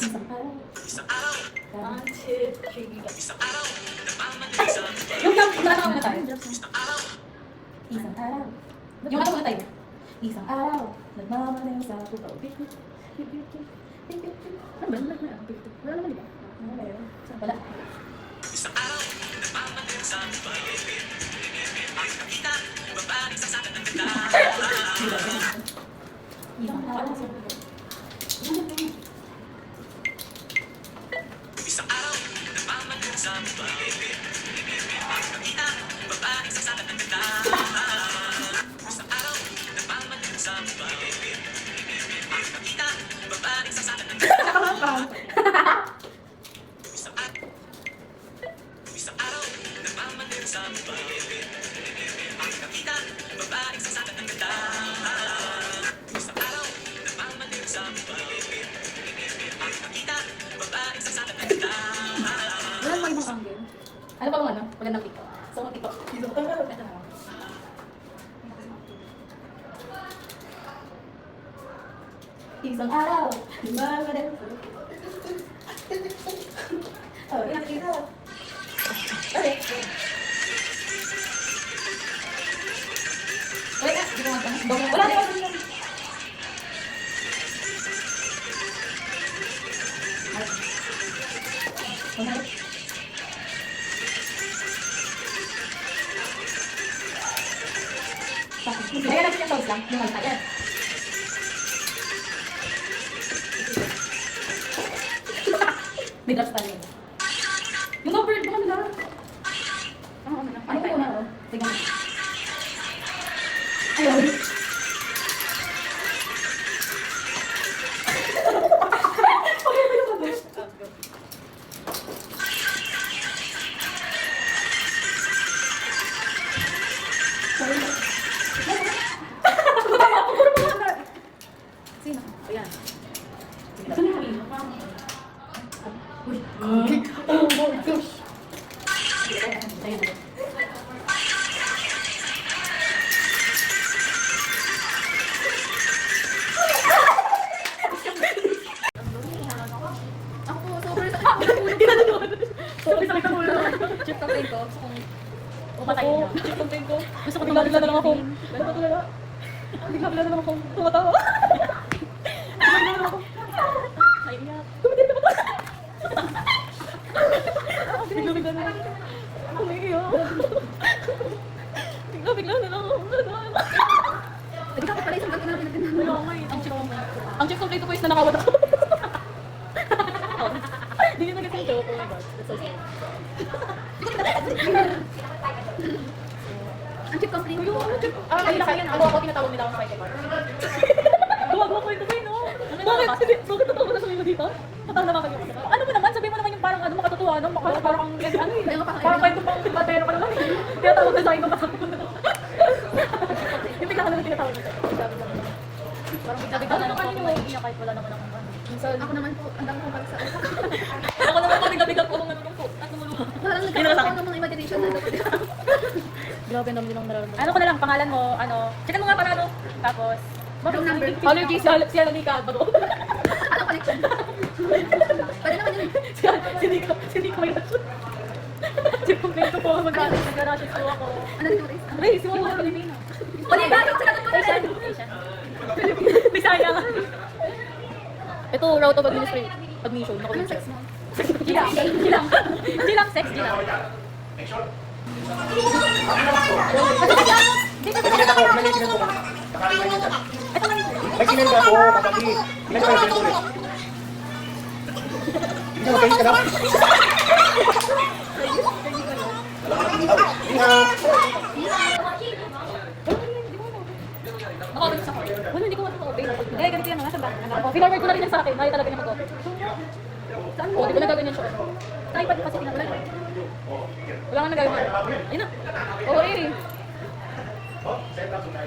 Isang araw. Isang araw. 1, 2, 3, go. Isang araw. Nagmamadali sa Yung nakakama na tayo. isang araw. Isang araw. Yung ano na tayo. Isang araw. Nagmamalayo sa pupaw. Ano ba? Wala naman diba? Wala. Isang araw. Nagmamadali sa bayan. Ang nakita. Babalik sa sakat ng ganda. Isang araw. Isang araw. Nagmamadali sa bayan. Ang nakita. Babalik sa sakat ng ganda. Isang araw. Nagmamadali sa bayan. Ang nakita. Babalik sa sakat ng ganda. Isang araw. Isang araw. Nagmamadali sa bayan. Ang nakita. Babalik sa sakat ng ganda. Isang araw. Nagmamadali sa bayan. Ang nakita. Babalik sa sakat ng ganda. Wala naman ibang angle. Ano pa bang ano? Magandang TikTok. So, mag TikTok. Ito na. Isang araw. Magandang. Oh, yan. Okay. Wait, hindi ko magandang. Wala naman. Kaya natin yung sauce lang, yung malta yan. May drops pa rin. Yung number, yung ano lang. Ano ko na, oh? Sige na. Ayun. Okay, may lumabas. Sino? Ayan. Sino yung uwi? Uy. Oh my gosh. Ayan. Ako po, sobrang sobrang sakit ang ulo. Chip campaign ko. Gusto kong umatayin niya. Chip campaign ko. Gusto ko bigla na lang ako. Bigla na lang ako. Tumatawa. Bigla na lang ako. Naiiyak. Tumitin pa ba? Bigla na lang. Ako naiiyak. Bigla na lang ako. Hindi ka pala isang gagawin natin ang chip complete ko is nanakawat ako. Hindi na kasi joke. Oh my god. That's so sad. Ang chip complete ko. Ay, nakayan. Ako tinatawag nila akong fighter. Duwag mo ko ito ba, no? Bakit? Bakit totoo mo na sabihin mo dito? Totoo naman kayo. Ano mo naman? Sabihin mo naman yung parang ano, makatutuwa, no? Parang ano eh. Parang kayo pang batero ka naman. Tinatawag na sa akin papasabi ko na. Yung bigla ka naman tinatawag na sa akin. Parang bigla na lang ako maiiyak kahit wala naman akong ano. Ako naman po, ang dami kong balik sa akin. Ako naman po, bigla po akong nalulungko at lumuluha. Parang nagkakaroon ng mga imagination na dapat. Grabe naman nilang nararamdaman. Ano ko na lang, pangalan mo, ano, checkan mo nga para ano. Tapos, bakit number? Allergy, si Alanika Alvaro. Ano connection? Pwede naman yun. Si Nico may rasyon. Si Pumpin ko po, mag-rasyon po ako. Ano rin yung race? Race, yung mga Pilipino. Pwede ba? Asian. Bisaya nga. Ito, route of admission. Anong sex mo? Gilang sex, gilang. May sinenda ako, katabi. Ilan kayo sinenda ulit? Hindi mo kayo ka na? Nakakabit sa akin. Wala, hindi ko mag-obey. Kaya ganito yan, nasa ba? Pinarward ko na rin yan sa akin. Kaya talaga niya mag-obey. Saan mo? Hindi ko nagagawin yan siya. Sa iPad kasi pinagulay. Wala nga nagagawin. Ayun na. Oo, eh.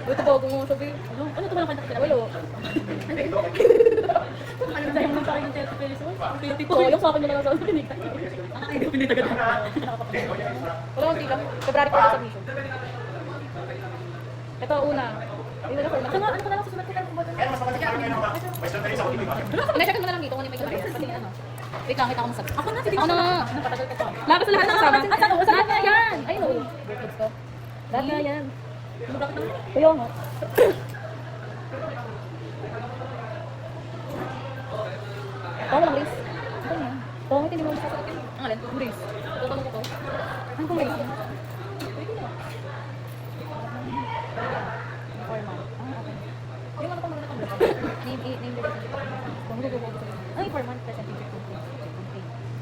Buto po, gumusabi. Ano ito walang kanta ka? Wala. Ano tayo mo sa akin yung 30 pesos? 20 po. Yung sa akin na lang sa akin. Hindi ko pinitagan. Wala akong tila. February 4 sa mission. Ito una. Ito nga, ano ko na lang susunod ko tayo kung ba ito? Kaya mas mapasigyan kami ngayon ako. May sunod rin sa ako. Check mo na lang dito kung ano yung may kamay. Pati ano. Wait lang, kita ko masabi. Ako na, sige. Ako na. Napatagal ka pa. Lakas lahat ng kasama. Lahat na yan! Ay, no. Birthdays ko. Lahat na yan. Ano bakit naman? Kuya nga. Tama lang, Liz. Ito na. Pangit, hindi mo masasakin. Ang alin? Liz. Tutulong ko to. Ang kung Liz. Formal. Yung ano pa maganda kang black? Name relationship. Kung gugubo ko sa'yo. Ay, 4 months present teacher.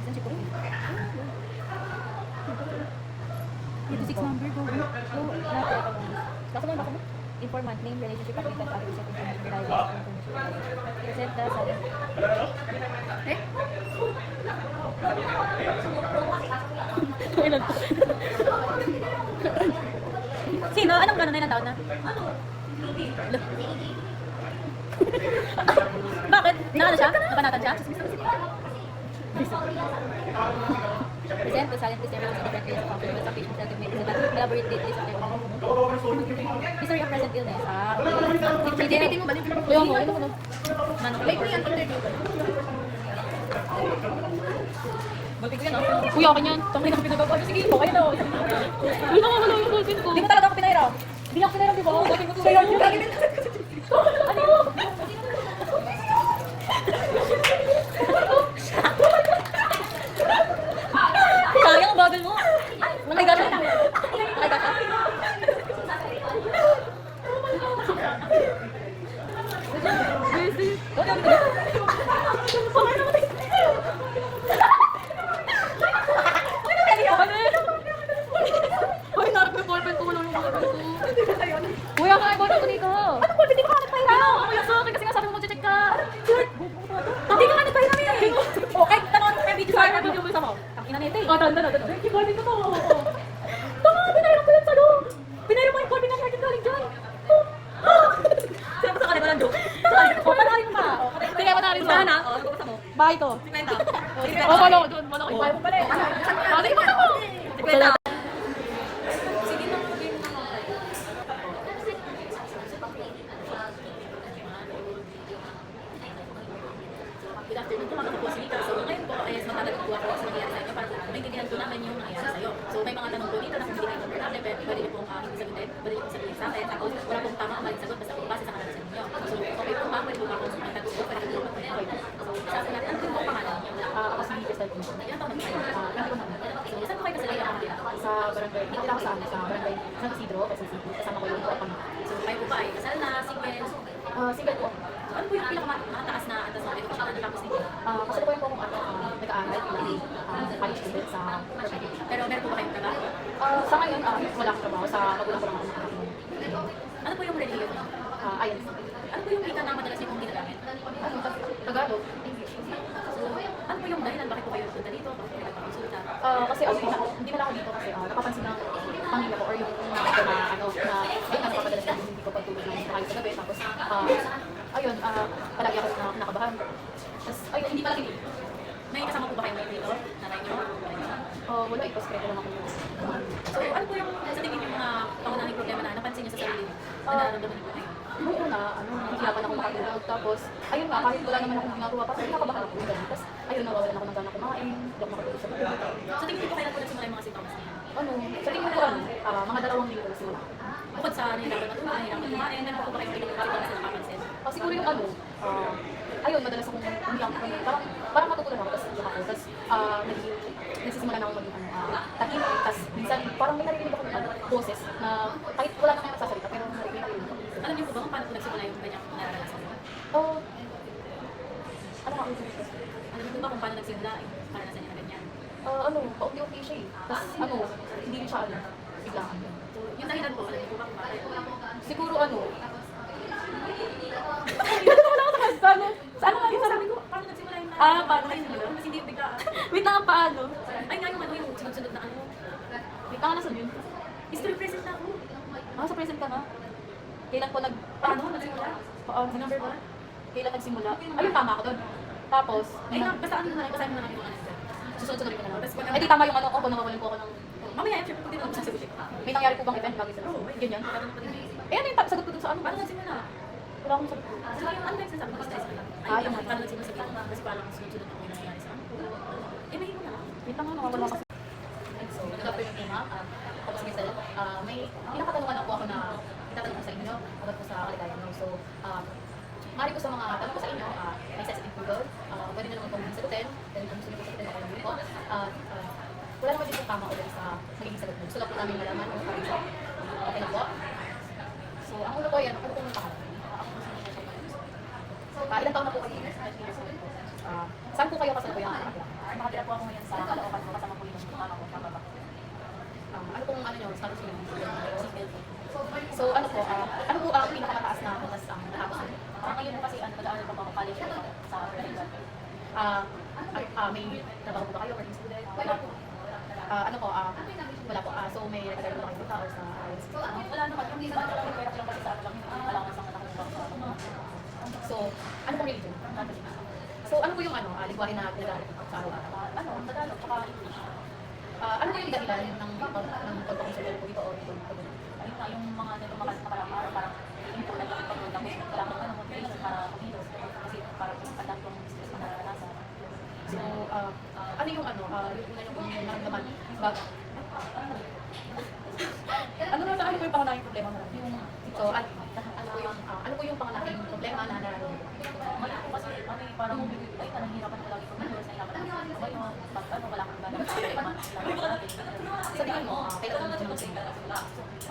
Isang si Kuya. 86 number ko. Baka mo, baka mo. Informant, name, relationship, applicant, address, second, reliable, present the sabi. Ilan to? Sino? Anong gano'n na ilang taon na? Bakit? Nakano siya? Napanatan siya? Present the silent list everyone in different areas of confidence of patient self admit that elaborate date list of their history of present illness. Pinitin mo ba? Kuya mo, ano ko no? Like mo yan, interview ba? Balti ko yan, ah. Kuya, akin yan. Tangin na pinagawa. Sige, okay na. Hindi na wala yung bulletin ko. Hindi mo talaga ako pinahiraw. Hindi ako pinahiraw, di ba? Sa'yo yun. Ano yun? Sayang ang bagal mo. Nakaiga siya. Nakaiga siya. Kuya, kaya ko ko dito. Ano ba? Hindi ka nagpahiram. Kuya, sa akin kasi nga sabi mo mag-check ka. Hindi ka nagpahiram eh. O, kahit tanong ng video sa akin, video mo sa mo. Takina nito eh. O, tanda na. Thank you, galing ko to. Tama, pinahiram ko yan sa loob. Pinahiram mo yung body na natin galing dyan. Sinabi sa kanila lang joke. O, panahin mo pa. Sige, panahin mo. Saan na? O, gusto mo. Bahay to. 50. O, wala ko doon. Wala ko. Bahay mo pala eh. Bahay mo ako. 50. Good afternoon po, mga kapusilita. So, ngayon po, ay matatagot po ako sa nangyayari sa inyo para maintindihan po namin yung nangyayari sa iyo. So, may mga tanong po dito na kung hindi kayo komportable, pwede niyo pong hindi sagutin, pwede niyo pong sagutin sa akin. Tapos, wala pong tama ang maling sagot basta po base sa karanasan ninyo. So, okay po ma'am, pwede po ako sa tagot po, pwede po ako mag-point. So, sa akin natin, ano po ang pangalan niyo? Ako si Crystal Pinto. Ilan taon na po kayo? Grabe ko naman. So, saan po kayo kasi kayo nakatira? Sa barangay, nakatira ko sa barangay San Isidro, Quezon City. Kasama ko yung kapang. So, kayo po ba ay kasal na, single? Single po. So, ano po yung pinakamataas na antas ng edukasyon na natapos ninyo? Kasi po yung po akong nag-aaral bilang college student sa Perpetual. Pero meron po ba kayong trabaho? Sa ngayon, wala akong trabaho. Sa magulang ko lang ako nakakasin. Ano po yung religion niyo? Ayun. Ano po yung wika na madalas niyo pong ginagamit? Tagalog. So, ano po yung dahilan bakit po kayo punta dito? Bakit kayo nagpakonsulta? Kasi hindi na lang ako dito kasi napapansin ng pamilya ko or yung mga ko na ayun, napapadalas na hindi ko pagtulog ng maayos sa gabi. Tapos, ayun, palagi ako nakabahan. Tapos, ayun, hindi pala hindi. May kasama po ba kayo dito? Nanay niyo? Wala, ipos-credo lang ako. So, ano po yung sa tingin yung mga pangunahing problema na napansin niyo sa sarili niyo? Na nararamdaman niyo po ngayon? Nung una, nahihirapan ako makatulog. Tapos, ayun nga, kahit wala naman akong ginagawa, parang nakakabahan ako ganun. Tapos, ayun, nawawalan ako ng gana kumain, hindi ako makatulog sa gabi. So, tingin niyo po kailan po nagsimula yung mga sintomas niya? Sa tingin ko, mga 2 linggo na sila. Bukod sa nahihirapan matulog, nahihirapan kumain, meron pa po ba kayong pinagkakalitan na napapansin? Siguro yung ayun, madalas akong umiyak. Parang matutulog ako, tapos iyak ako. Tapos, nagsisimula na ako maging tahimik. Tapos, minsan, parang may narinig ako ng boses na kahit wala na kayo nagsasalita, pero narinig ako yun. Alam niyo po ba kung paano po nagsimula yung ganyang nararanasan niyo? Ano nga ulit ko? Alam niyo po ba kung paano nagsimula yung karanasan niyo na ganyan? Paunti-unti siya eh. Tapos, hindi rin siya, biglaan. So, yung dahilan po, alam niyo po ba kung bakit? Siguro, Wala ko sa kasama. Saan nga yung Sabi ko, paano nagsimula yung paano nagsimula? Kasi hindi biglaan. Wait lang, paano? Ay nga yung ano yung sunod-sunod na ano. Wait, nasa yun? History present na ako. Sa present ka na. Kailan ko Paano nagsimula? Sa number 1? Kailan nagsimula? Ayun, tama ako doon. Tapos, Ay nga, basta ano na lang, basahin mo na lang yung ano. susunod-sunod ko na lang. Tapos pag- Ay, di tama yung nawawalan po ako ng... Mamaya, syempre, kung di mo sasagutin. May nangyari po bang event bago sa ganyan? Meron pa din. Eh, ano yung sagot ko dun sa ano? Paano nagsimula? Wala akong sagot. Saka yung ano yung sinasabi ko, stress ka lang. Yung paano nagsimula sa gitna? Kasi parang sunod-sunod na po yung nangyayari sa ano. Eh, may mo na lang. Wait lang nga, nakawala kasi. So, nag-upload yung tema. Tapos minsan, may pinakatanungan ako na itatanong ko sa inyo, agad ko sa kaligayan nyo. So, mari ko sa mga tanong ko sa inyo, may sensitive Google, pwede nyo naman pong sagutin, then kung gusto nyo po sagutin, ako naman po. Wala naman din po tama ulit sa magiging sagot mo. Gusto lang po namin malaman kung ano siya. Okay na po. So, ang ulo ko yan, ano po yung pangalan? Ilang taon na po kayo? Saan po kayo kasalukuyan? Nakatira po ako ngayon sa Caloocan ko, kasama po yung mama ko, mama ba. Ano pong ano nyo, status nyo? Seatbelt po. So, ano po ang pinakamataas na bukas ang natapos nyo? Ngayon po kasi nag-aaral pa po ako college po sa Baligan. May trabaho po ba kayo? Working student? Wala po. Ano po, wala po. So, may nagkakaroon po kayo punta or sa IS? Wala naman. Yung iba lang yung pera lang kasi sa akin lang yung allowance ang natakot sa So, ano pong religion? So, ano po yung lingwahe na ginagamit sa araw-araw? Tagalog, tsaka English. Ano po yung dahilan ng pagpapakonsulta po ito o ito? Ayun nga, yung mga nakarang araw, parang important yung pagpunta ko. Wala akong motivation para kumilos. Kasi parang ang dami kong stress na naranasan. So, ano yung yung una yung naramdaman? Ano na ano po yung pangunahing problema mo? So, ano po yung pangunahing problema na nararamdaman? Ngayon po kasi, parang nahihirapan ko lagi kumilos, nahihirapan ako. Ngayon, wala kang gano'n. Sa tingin mo, kailan mo naman sa'yo?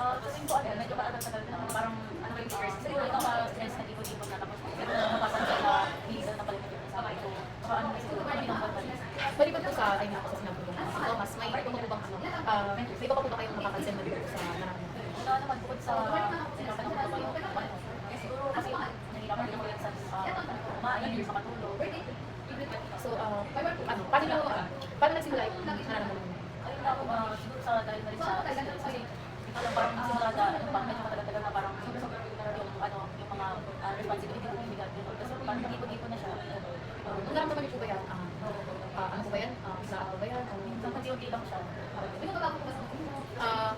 Kasi po, medyo matagal-tagal na parang yung first, siguro ikaw stress na tipo-tipo na tapos mapapansin na illegal na pala yung sa akin. So, baka siguro, hindi nang pagpalis. Balikan po sa ayun ako sa sinabi ko. Si Thomas, may iba pa po bang may iba pa po ba kayong napapansin na dito sa nararamdaman? Wala naman bukod sa sinapan ko ba yung siguro kasi nahihirapan din ako yan sa kumain, sa matulog. So, paano nagsimula yung nararamdaman mo? Ayun na ako siguro sa dahil na rin sa stress kasi ikaw lang parang simulada, medyo matagal-tagal na parang yung mga responsibility ko yung bigat. Kasi parang nag-ipon-ipon na siya. Kung naramdaman niyo po ba yan? Ano po ba yan? Sa ano ba yan? Unti-unti lang siya.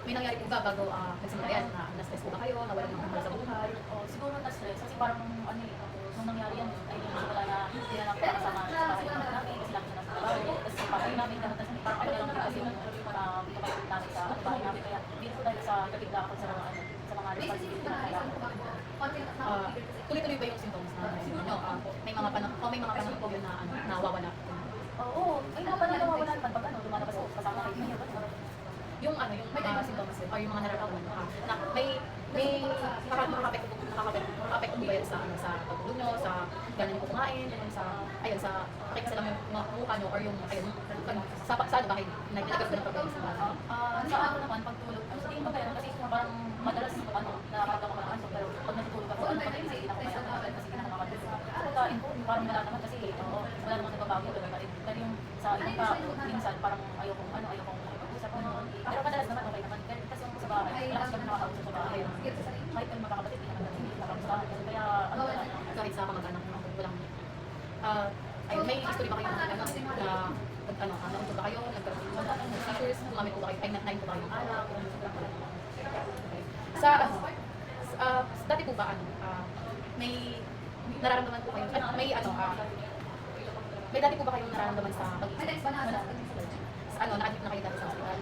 May nangyari po ba bago nagsimula yan? Na-stress po ba kayo? Nawalan ng hanggang sa buhay? Siguro na-stress kasi parang nung nangyari yan, ay simula na hindi na lang po kasama sa bahay namin kasi lang siya nasa trabaho. Tapos parang namin lahat kasi parang ano lang kasi kapatid namin sa bahay namin. Kaya hindi ko dahil sa kapigla ako sa mga responsibility na kailangan. Tuloy-tuloy ba yung symptoms na siguro nyo? May mga panahon po yun na nawawala. Oo, ay naman na nawawala naman pag lumalabas ako kasama kayo. Yung symptoms or yung mga nararamdaman mo, na may makaka-apekto mo ba yan sa pagtulog nyo, sa gano'n nyo kumain, sa pakikasala mo yung mukha nyo, or yung, sa ano ba kayo, nagkakas ba ng problema sa mga? Sa ako naman, pagtulog, sa tingin ko meron kasi parang madalas nakakatawa ko ng pero pag natutulog ako, kasi kinakabayan kasi kinakamakatulog. Sa pagkain ko, parang wala naman kasi wala naman nagbabago doon. Pero yung sa ibang pa, minsan parang ayokong pag-usap. Pero madalas naman okay naman. Kasi yung sa bahay, lakas kami nakakausap sa bahay. Kahit kami magkakapatid, pinakamustahan. Kaya Kahit sa kamag-anak mo, walang, may history ba kayo nagtulog ba kayo, nagkaroon ng seizures, gumamit po ba kayo, nain po ba kayo alak, dati po ba, may nararamdaman po kayo, may dati po ba kayong nararamdaman sa pag-iisip? Na-admit na kayo dati sa hospital?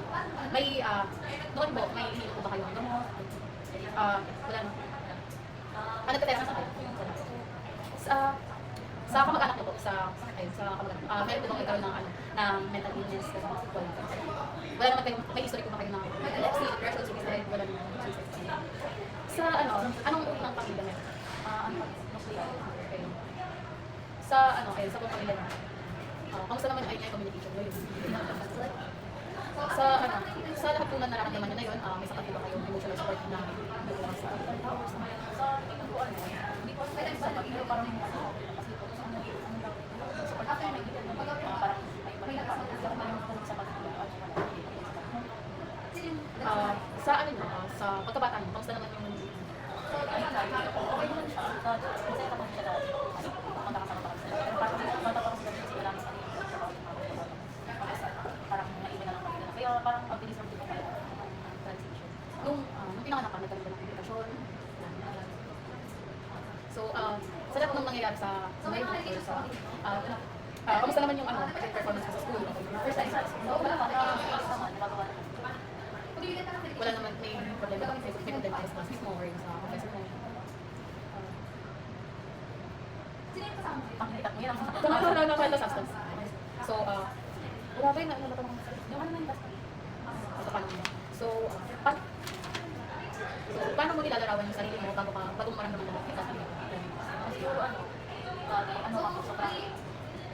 Noon po, may hihilo po ba kayo ng gamot? Wala na. Nagka-test na kayo? Sa kamag-anak ko po, sa kamag-anak, meron po bang nagkaroon ng mental illness? Wala naman kayo, may history po ba kayo ng epilepsy, depression, suicide, wala naman suicide? Sa anong uri ng pamilya meron? Sa buong pamilya na. Kamusta naman ay yung communication nyo? Sa lahat po na nararamdaman nyo na yun, may sapat po ba kayong emotional support na nagulong sa hours naman? sa tingin ko hindi ko sa pag-ibig parang kasi support ako may gitan na parang may mali pa sa pag-ibig sa sa pagkabata nyo, kamusta naman yung okay naman siya. Masaya naman siya dati. Pumunta ka sa kapatid. Pero parang bata pa ako sa dati lang sa parang naiwan na lang kami. Kaya parang ang bilis ng transition. nung pinanganak ka, nagkaroon ka ng komplikasyon? So, sa lahat ng nangyayari sa ngayon, or sa, kamusta naman yung performance ko sa school? First time sa school. Wala naman, may problema kami sa problema sa class mismo or sa professor mo. Pakikita mo yan ang kwento substance. So, grabe na, ano naman yung ano na yung basta. So, paano mo? So, paano mo nilalarawan yung sarili mo bago mo maramdaman mo kita sa iyo? Siguro ano ako, sobrang,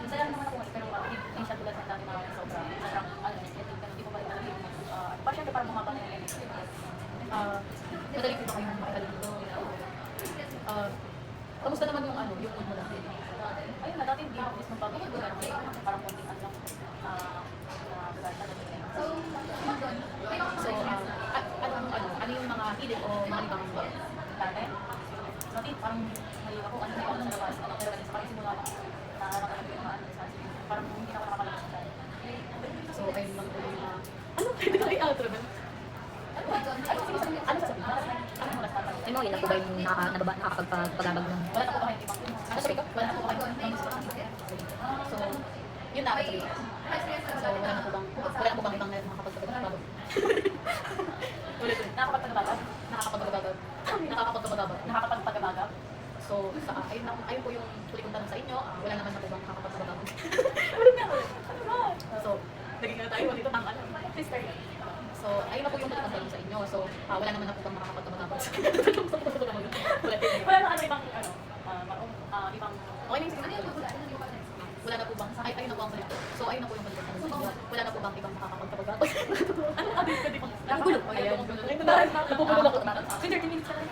minsan lang naman ako, pero hindi siya tulad ng dati na sobrang, hindi ko pa rin talaga yung, parang syempre parang bumaba na yung Madali ko ba kayong makikita dito? Kamusta naman yung yung mood mo dati? ayun na, dati hindi ako mismo pag-ibig, parang konting ano lang, So, ano yung mga hilig o mga ibang dati. Dati parang mali ako, ano yung ano labas, pero ganito parang simula lang, nakakalaman ko yung mga ano, parang hindi ako nakakalabas sa dati. So, ayun lang po yung ano pwede ko i-outro ba? Ano sasabihin? Ano mo nagtatanong? Ay mo, yun lang po ba yung nakakapagpagabag ng... Wala na po ba kayong ibang Ano sabi ko? Wala na po ba kayong ibang gusto? So, yun na actually. So, wala na po bang ibang nakakapagpagabag? Ulit. Nakakapagpagabagab? Nakakapagpagabag. Nakakapagpagabagab? So, ayun po yung huli kong tanong sa inyo. Wala naman na po bang nakakapagpagabag? So, naging na tayo dito ng ano. Sister. So, ayun na po yung huli kong tanong sa inyo. So, wala naman na po bang nakakapagpagabag? Ulit. Wala na ano ibang ibang Okay na yung sige. Wala na po bang, ayun na po ang huli. So, ayun na po yung huli kong tanong sa inyo. Wala na po bang ibang nakakapagpagabag? ano abi ka di bang Nagulo. Ayan. Napupulol ako. Kasi 30 minutes lang.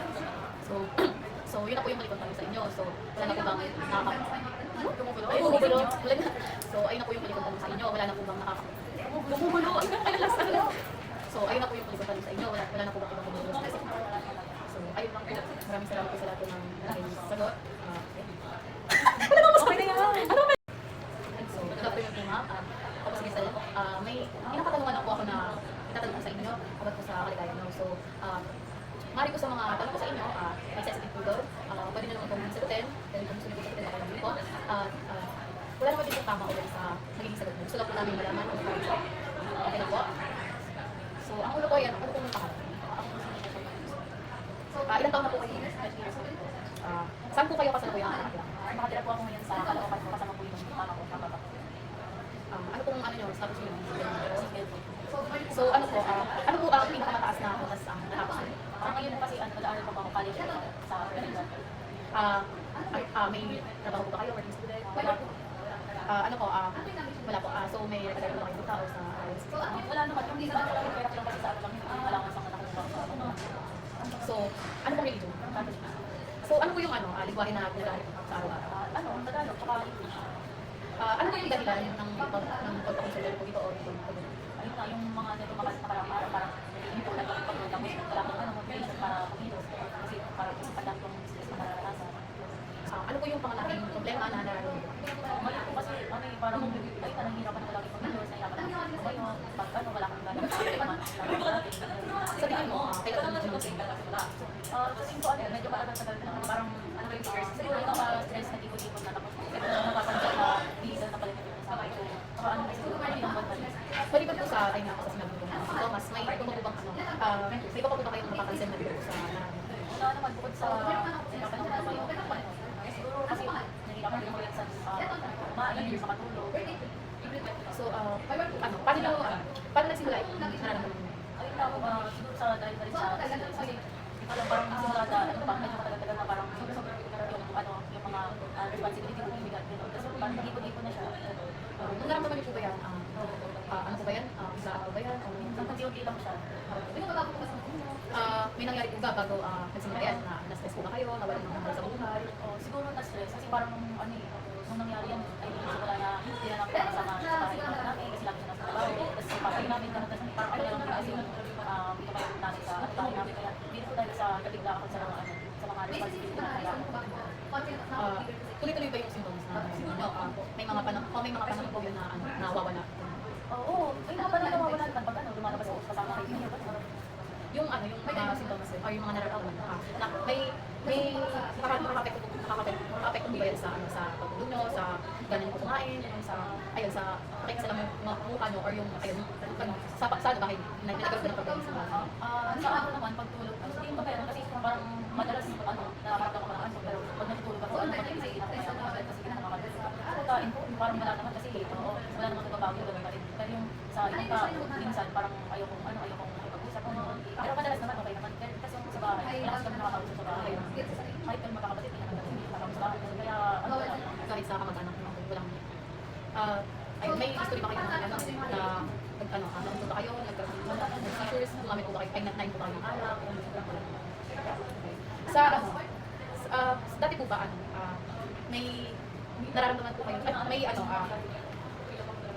So, yun na po yung huli kong tanong sa inyo. So, wala na po bang Gumugulo. Ay, bumubulo. Wala na. So, ayun na po yung huli kong tanong sa inyo. Wala na po bang Gumugulo. Ay, last na lang. So, ayun na po yung huli kong tanong sa inyo. Wala na po bang ibang bumubulo sa isip? So, ayun lang po. Maraming salamat po sa lahat ng sagot. Okay na yan. So, good afternoon po ma'am. Ako si Giselle. May pinakatanungan po ako na itatanong sa inyo about po sa kaligayahan nyo. So, mari ko sa mga tanong ko sa inyo, may sensitive po doon. Pwede na naman kung sagutin. Pwede kung gusto nyo po sagutin, ako po. Wala naman din po tama ulit sa magiging sagot mo. Gusto lang po namin malaman. Okay na po. So, ang ulo ko yan, ano po yung pangalan? Ilang taon na po kayo? Saan po kayo kasalukuyan nakatira? Nakatira po ako ngayon sa Caloocan po kasama po yung mama ko, papa ko. Ano pong ano nyo, status nyo? So, ano po ang pinakamataas na oras ang natapos nyo? Ngayon kasi nag-aaral pa po ako college sa Pilipinas. May trabaho po ba kayo, working student? Wala po. Ano po, wala po. So, may nagkakaroon po kayo dito o sa ISP? Wala naman. Yung isa lang talaga pera lang kasi sa ano lang, hindi allowance ang nakakuha sa ano. So, ano pong religion? So, ano po yung lingwahe na ginagamit sa araw-araw? Tagalog, tsaka English. Ano po yung dahilan ng pagpakonsulta po dito o dito? Ayun na, yung mga nito nakarang araw, parang hindi po nagpapagod tapos wala akong motivation para kumilos. Kasi parang padang kong stress na nararanasan. Ano po yung pangalawang problema na nararamdaman? Ngayon po kasi, parang, ay, nahihirapan ako lagi pag-ilos, nahihirapan ako kumayo, pag wala akong gano'n. Sa tingin mo, kailan mo nagsimula? Sa tingin ko, medyo matagal na, parang, ano ba yung stress? Siguro ito, stress na tipon-tipon na tapos, napapansin na, bilisan na pala yung sa akin. So, ano ba siguro, ano yung one month? Maliban po sa time na ako sa sinabi ko, Thomas, may iba po bang may iba pa po ba kayong mapapansin na dito sa Wala naman, bukod sa, napansin na kayo, siguro kasi, nahihirapan din mo yan sa, maayon sa katulog. So, paano nagsimula yung nararamdaman mo? Ayun na ako, siguro sa dahil na rin sa stress. Kasi, alam, parang simula na, medyo matagal-tagal na parang sobrang yung mga responsibility ko yung bigat. Kasi parang nag-ipon-ipon na siya. Nung naramdaman niyo po ba yan? Ano po ba yan? Sa araw ba yan? Unti-unti lang siya. May nangyari po ba bago nagsimula yan na na-stress po ba kayo? Nawalan ng mahal sa buhay? Siguro na-stress kasi parang nung nangyari yan, ay simula na hindi na namin kasama sa bahay namin kasi lagi siya nasa trabaho. Tapos pag namin na parang ano lang kasi tumayon namin sa bahay namin. Kaya dito po dahil sa kabigla ako sa mga responsibility na kailangan. Tuloy-tuloy ba yung symptoms na may mga panahon po yun na nawawala? Oo, may mga panahon na nawawala pag lumalabas ako kasama kayo. Yung yung mga symptoms o yung mga nararamdaman na may may makaka-apekto ba yan sa ano, sa pagtulog nyo, sa ganun ko kumain, sa ayun sa pakikisa lang yung mukha nyo or yung ayun ano, sa ano bakit nagkaroon ng problema sa mga Sa ako naman, pagtulog, hindi ko kaya kasi parang madalas ano, nakakaramdam ako ng ano, pero pag natutulog ako, ano pati kasi nakakasakit kasi nakakadulog ako. Pagkain ko, parang wala naman kasi, wala naman nagbabago naman pa rin. Pero yung sa ibang tao, minsan parang ayokong makipag-usap. Pero madalas naman, okay naman. Kasi sa bahay, malakas kami nakakausap sa bahay. Kahit kami magkakapatid, pinakakamustahan. Kaya, ano, kahit sa kamag-anak mo walang ayun may history ba kayo ng ano na nagpunta kayo nagkaroon ng seizures gumamit po ba kayo ay nagnain po kayo ng alak sa ano dati po ba ano may nararamdaman po kayo may ano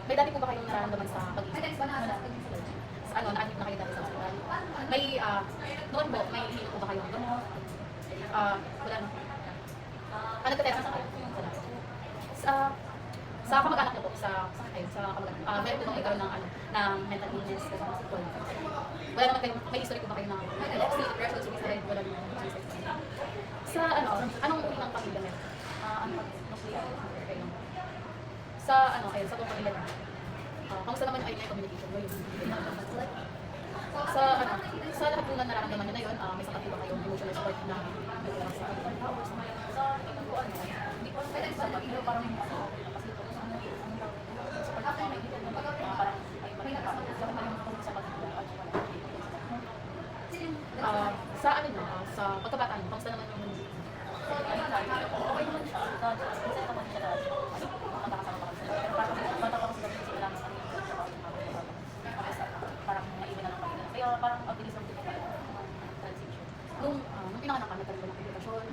may dati po ba kayong nararamdaman sa pag-iisip sa ano na-admit na kayo dati sa hospital may noon po may hilo po ba kayo ng gamot wala na nagka-test na kayo sa kamag-anak niyo po, sa kamag-anak, meron po bang ikaw ng, ng mental illness, wala naman kayo, may history po ba kayo ng epilepsy, depression, suicide, wala naman suicide. Sa anong uri ng pamilya meron? Sa sa buong pamilya niyo? Kamusta naman yung communication mo? Sa lahat po na nararamdaman niyo na yun, may sapat ba kayong emotional support na sa tingin ko hindi ko alam sa pag-ilaw parang kasi parang ay sa pag-ilaw sa ano nyo, sa pagkabata nyo, kamusta naman yung okay naman siya kasi naman siya dahil magkakasama pa kami pero parang bata pa kasi dapat sila lang parang naiwan na lang kami kaya parang abilis lang din transition nung pinanganak ka, nagkaroon ba ng komplikasyon?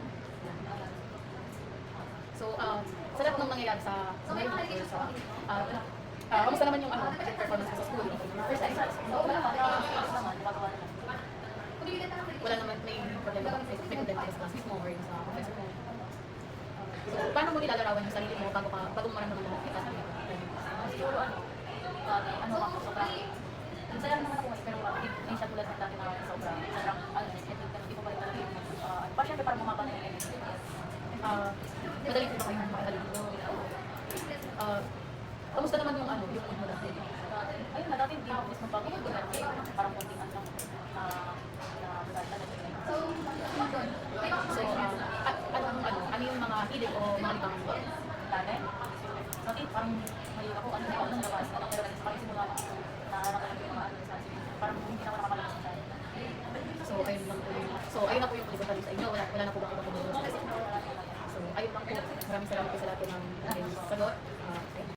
So, sa lahat ng nangyayari sa ngayon, kamusta naman yung performance ko sa school? first time wala naman gumagawa naman Wala naman may problema ba? May problema ka sa classmates mo or sa professor mo? So, paano mo nilalarawan yung sarili mo bago mo maramdaman mo kita? siguro ano ako sobrang minsan lang naman ako mas pero hindi siya tulad ng dati na sobrang hindi ko pa rin talaga yung pa syempre parang bumaba na yung energy Madali po ba kayo makakalimutan? Kamusta naman yung yung mood mo dati? ayun na dati hindi ako mas magbago parang konting lang So, ano yung mga hilig o mga libangan mo? dati parang may ako nung labas pero sa simula nakakalaman yung mga parang hindi na ako nakakalabas sa So, ayun lang po yung palibutan sa inyo. Wala na po ba kayo matulungan sa So, ayun lang po. Maraming salamat po sa lahat ng sagot.